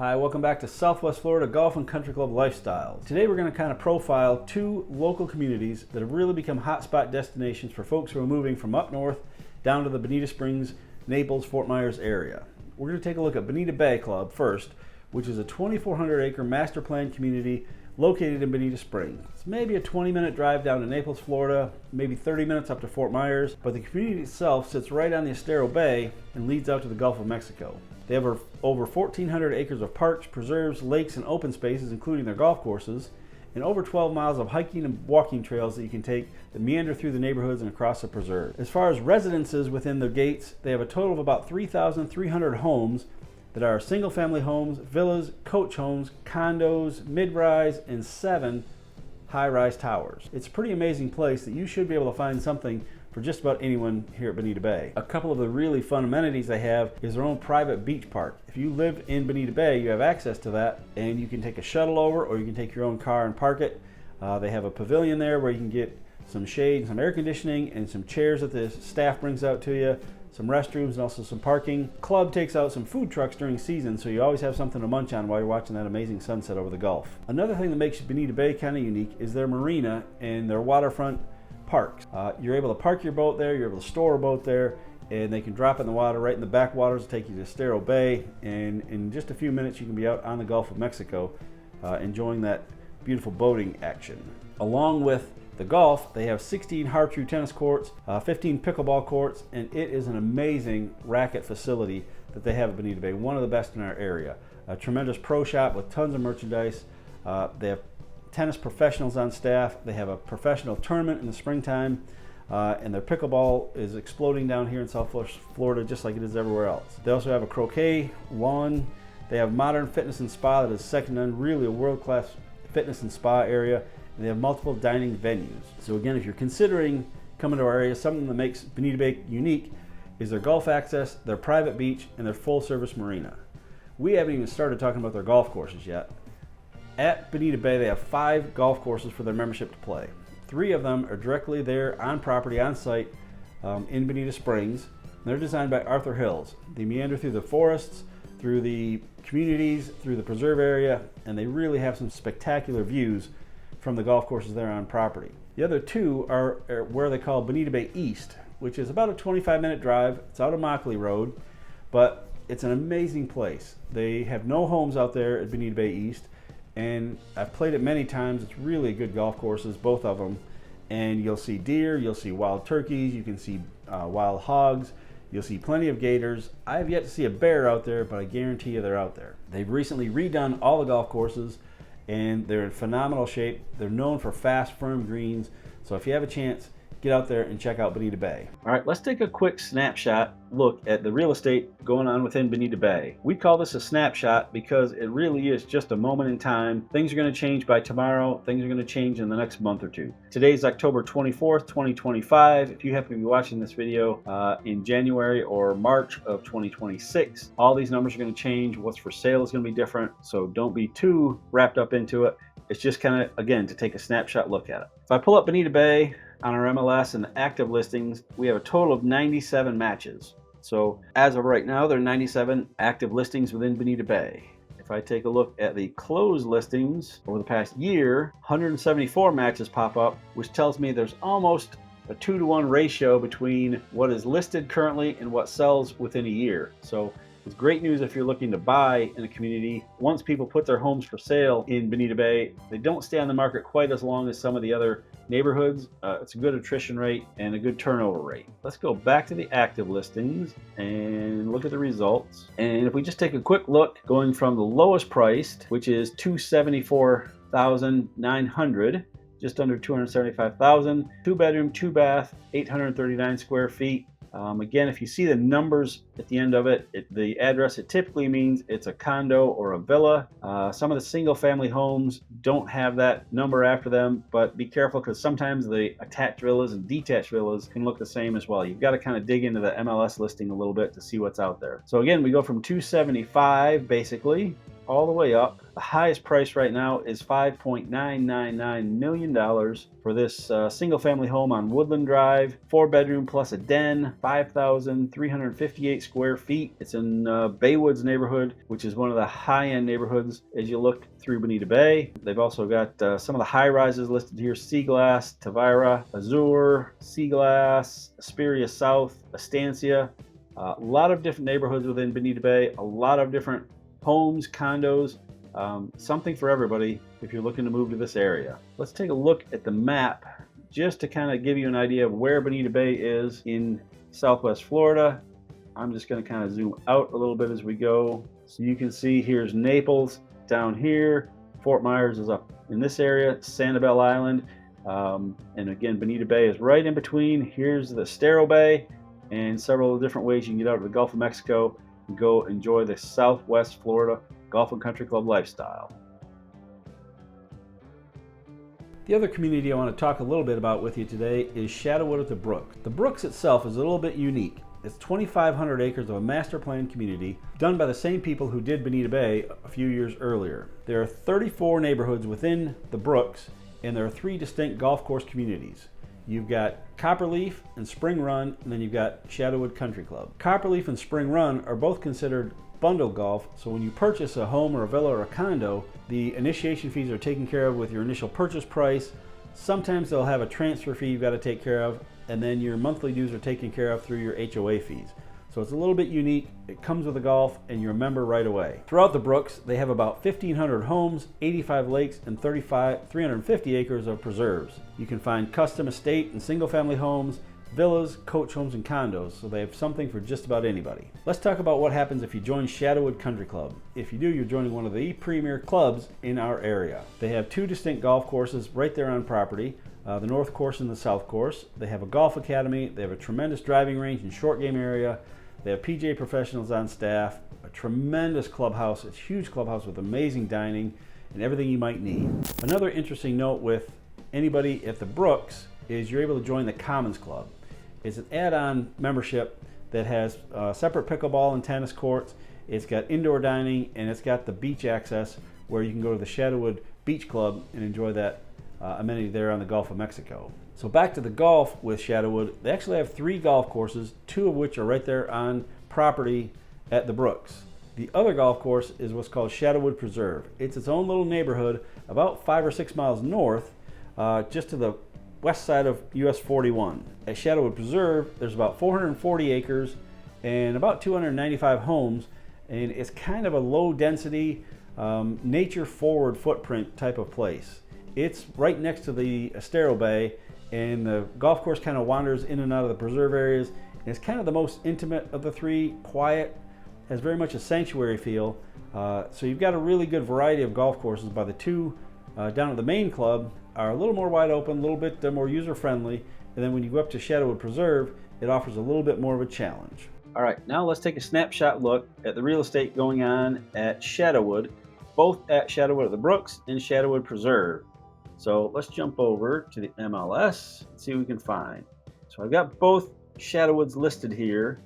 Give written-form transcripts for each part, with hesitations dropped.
Hi, welcome back to Southwest Florida Golf and Country Club Lifestyles. Today we're going to kind of profile two local communities that have really become hotspot destinations for folks who are moving from up north down to the Bonita Springs, Naples, Fort Myers area. We're going to take a look at Bonita Bay Club first, which is a 2,400 acre master plan community located in Bonita Springs. It's maybe a 20-minute drive down to Naples, Florida, maybe 30 minutes up to Fort Myers, but the community itself sits right on the Estero Bay and leads out to the Gulf of Mexico. They have over 1,400 acres of parks, preserves, lakes, and open spaces, including their golf courses, and over 12 miles of hiking and walking trails that you can take that meander through the neighborhoods and across the preserve. As far as residences within the gates, they have a total of about 3,300 homes that are single-family homes, villas, coach homes, condos, mid-rise, and 7 high-rise towers. It's a pretty amazing place that you should be able to find something for just about anyone here at Bonita Bay. A couple of the really fun amenities they have is their own private beach park. If you live in Bonita Bay, you have access to that, and you can take a shuttle over or you can take your own car and park it. They have a pavilion there where you can get some shade, some air conditioning, and some chairs that the staff brings out to you, some restrooms, and also some parking. Club takes out some food trucks during season, so you always have something to munch on while you're watching that amazing sunset over the Gulf. Another thing that makes Bonita Bay kind of unique is their marina and their waterfront parks. You're able to park your boat there, you're able to store a boat there, and they can drop it in the water right in the backwaters to take you to Estero Bay, and in just a few minutes you can be out on the Gulf of Mexico enjoying that beautiful boating action. Along with the golf, they have 16 Har-Tru tennis courts, 15 pickleball courts, and it is an amazing racket facility that they have at Bonita Bay, one of the best in our area. A tremendous pro shop with tons of merchandise. They have tennis professionals on staff. They have a professional tournament in the springtime, and their pickleball is exploding down here in Southwest Florida just like it is everywhere else. They also have a croquet lawn. They have modern fitness and spa that is second to none, really a world-class fitness and spa area, and they have multiple dining venues. So again, if you're considering coming to our area, something that makes Bonita Bay unique is their golf access, their private beach, and their full-service marina. We haven't even started talking about their golf courses yet. At Bonita Bay, they have 5 golf courses for their membership to play. 3 of them are directly there on property, on site, in Bonita Springs. They're designed by Arthur Hills. They meander through the forests, through the communities, through the preserve area, and they really have some spectacular views from the golf courses there on property. The other 2 are where they call Bonita Bay East, which is about a 25-minute drive. It's out of Mockley Road, but it's an amazing place. They have no homes out there at Bonita Bay East, and I've played it many times. It's really good golf courses, both of them, and you'll see deer, you'll see wild turkeys, you can see wild hogs, you'll see plenty of gators. I have yet to see a bear out there, but I guarantee you they're out there. They've recently redone all the golf courses, and they're in phenomenal shape. They're known for fast, firm greens, so if you have a chance, get out there and check out Bonita Bay. All right, let's take a quick snapshot look at the real estate going on within Bonita Bay. We call this a snapshot because it really is just a moment in time. Things are going to change by tomorrow. Things are going to change in the next month or two. Today's October 24th, 2025. If you happen to be watching this video in January or March of 2026, all these numbers are going to change. What's for sale is going to be different, so don't be too wrapped up into it. It's just kind of, again, to take a snapshot look at it. If I pull up Bonita Bay on our MLS and the active listings, we have a total of 97 matches. So as of right now, there are 97 active listings within Bonita Bay. If I take a look at the closed listings over the past year, 174 matches pop up, which tells me there's almost a 2-to-1 ratio between what is listed currently and what sells within a year. So it's great news if you're looking to buy in a community. Once people put their homes for sale in Bonita Bay, they don't stay on the market quite as long as some of the other neighborhoods. It's a good attrition rate and a good turnover rate. Let's go back to the active listings and look at the results. And if we just take a quick look, going from the lowest priced, which is $274,900, just under $275,000, 2-bedroom, 2-bath, 839 square feet. Again, if you see the numbers at the end of it, the address, it typically means it's a condo or a villa. Some of the single family homes don't have that number after them, but be careful because sometimes the attached villas and detached villas can look the same as well. You've got to kind of dig into the MLS listing a little bit to see what's out there. So again, we go from 275 basically all the way up. The highest price right now is $5.999 million for this single family home on Woodland Drive, 4-bedroom plus a den, 5,358 square feet. It's in Baywoods neighborhood, which is one of the high-end neighborhoods as you look through Bonita Bay. They've also got some of the high rises listed here: Sea Glass, Tavira, Azure, Sea Glass, Asperia South, Estancia. A lot of different neighborhoods within Bonita Bay, a lot of different homes, condos, something for everybody if you're looking to move to this area. Let's take a look at the map just to kind of give you an idea of where Bonita Bay is in Southwest Florida. I'm just going to kind of zoom out a little bit as we go. So you can see here's Naples down here. Fort Myers is up in this area, Sanibel Island. And again, Bonita Bay is right in between. Here's the Estero Bay and several different ways you can get out of the Gulf of Mexico and go enjoy the Southwest Florida Golf and Country Club lifestyle. The other community I want to talk a little bit about with you today is Shadowwood at the Brooks. The Brooks itself is a little bit unique. It's 2,500 acres of a master plan community done by the same people who did Bonita Bay a few years earlier. There are 34 neighborhoods within the Brooks, and there are 3 distinct golf course communities. You've got Copperleaf and Spring Run, and then you've got Shadowwood Country Club. Copperleaf and Spring Run are both considered bundle golf, so when you purchase a home or a villa or a condo, the initiation fees are taken care of with your initial purchase price. Sometimes they'll have a transfer fee you've got to take care of, and then your monthly dues are taken care of through your HOA fees. So it's a little bit unique. It comes with the golf and you're a member right away. Throughout the Brooks, they have about 1,500 homes, 85 lakes, and 350 acres of preserves. You can find custom estate and single family homes, villas, coach homes, and condos, so they have something for just about anybody. Let's talk about what happens if you join Shadowwood Country Club. If you do, you're joining one of the premier clubs in our area. They have 2 distinct golf courses right there on property, the North Course and the South Course. They have a golf academy, they have a tremendous driving range and short game area. They have PGA professionals on staff, a tremendous clubhouse, it's a huge clubhouse with amazing dining and everything you might need. Another interesting note with anybody at the Brooks is you're able to join the Commons Club. It's an add-on membership that has separate pickleball and tennis courts. It's got indoor dining, and it's got the beach access where you can go to the Shadowwood Beach Club and enjoy that amenity there on the Gulf of Mexico. So back to the golf with Shadowwood. They actually have 3 golf courses, 2 of which are right there on property at the Brooks. The other golf course is what's called Shadowwood Preserve. It's its own little neighborhood about 5 or 6 miles north, just to the west side of US 41. At Shadowwood Preserve, there's about 440 acres and about 295 homes, and it's kind of a low density, nature forward footprint type of place. It's right next to the Estero Bay, and the golf course kind of wanders in and out of the preserve areas. And it's kind of the most intimate of the 3, quiet, has very much a sanctuary feel. So you've got a really good variety of golf courses. By the 2 down at the main club are a little more wide open, a little bit more user friendly. And then when you go up to Shadowwood Preserve, it offers a little bit more of a challenge. All right, now let's take a snapshot look at the real estate going on at Shadowwood, both at Shadowwood at the Brooks and Shadowwood Preserve. So let's jump over to the MLS and see what we can find. So I've got both Shadowwoods listed here,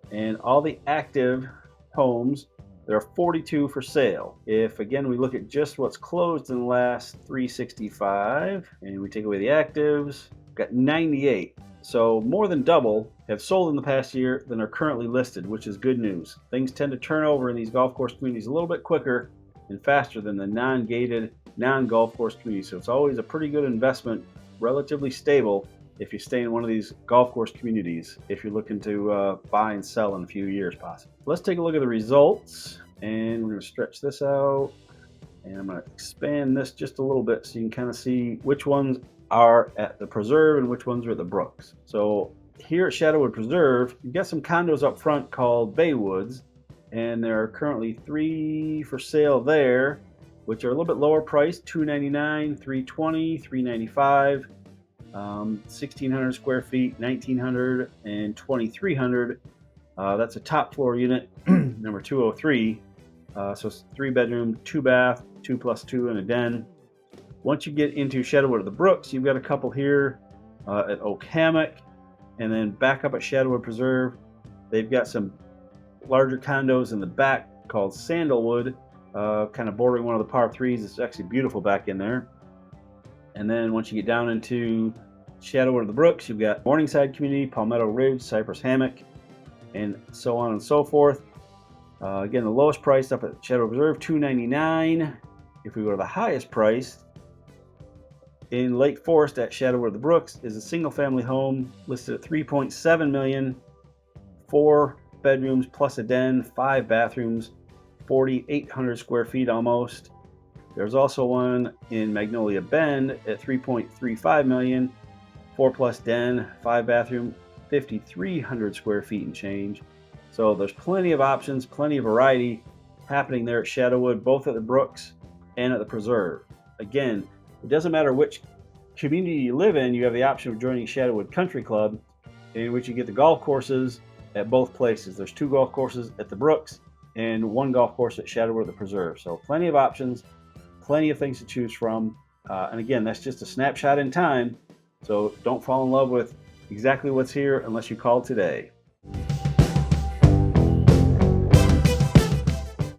and all the active homes, there are 42 for sale. If again we look at just what's closed in the last 365 and we take away the actives, we've got 98. So more than double have sold in the past year than are currently listed, which is good news. Things tend to turn over in these golf course communities a little bit quicker and faster than the non-gated, non-golf course communities. So it's always a pretty good investment, relatively stable, if you stay in one of these golf course communities, if you're looking to buy and sell in a few years possibly. Let's take a look at the results, and we're going to stretch this out, and I'm going to expand this just a little bit so you can kind of see which ones are at the Preserve and which ones are at the Brooks. So here at Shadowwood Preserve, you've got some condos up front called Baywoods, and there are currently 3 for sale there, which are a little bit lower priced: $299, $320, $395, 1,600 square feet, 1,900, and 2,300. That's a top floor unit, number 203. So it's 3-bedroom, 2-bath, 2+2, and a den. Once you get into Shadowwood at the Brooks, you've got a couple here at Oak Hammock, and then back up at Shadowwood Preserve, they've got some larger condos in the back called Sandalwood, kind of bordering one of the par threes. It's actually beautiful back in there. And then once you get down into Shadowwood of the Brooks, you've got Morningside Community, Palmetto Ridge, Cypress Hammock, and so on and so forth. Again, the lowest price up at Shadowwood Reserve, $299. If we go to the highest price in Lake Forest at Shadowwood of the Brooks, is a single-family home listed at $3.7 million, 4 bedrooms plus a den, 5 bathrooms, 4,800 square feet almost. There's also one in Magnolia Bend at $3.35 million, 4 plus den, 5 bathroom, 5,300 square feet and change. So there's plenty of options, plenty of variety happening there at Shadowwood, both at the Brooks and at the Preserve. Again, it doesn't matter which community you live in, you have the option of joining Shadowwood Country Club, in which you get the golf courses at both places. There's 2 golf courses at the Brooks and 1 golf course at Shadowwood at the Preserve. So plenty of options, plenty of things to choose from. And again, that's just a snapshot in time. So don't fall in love with exactly what's here unless you call today.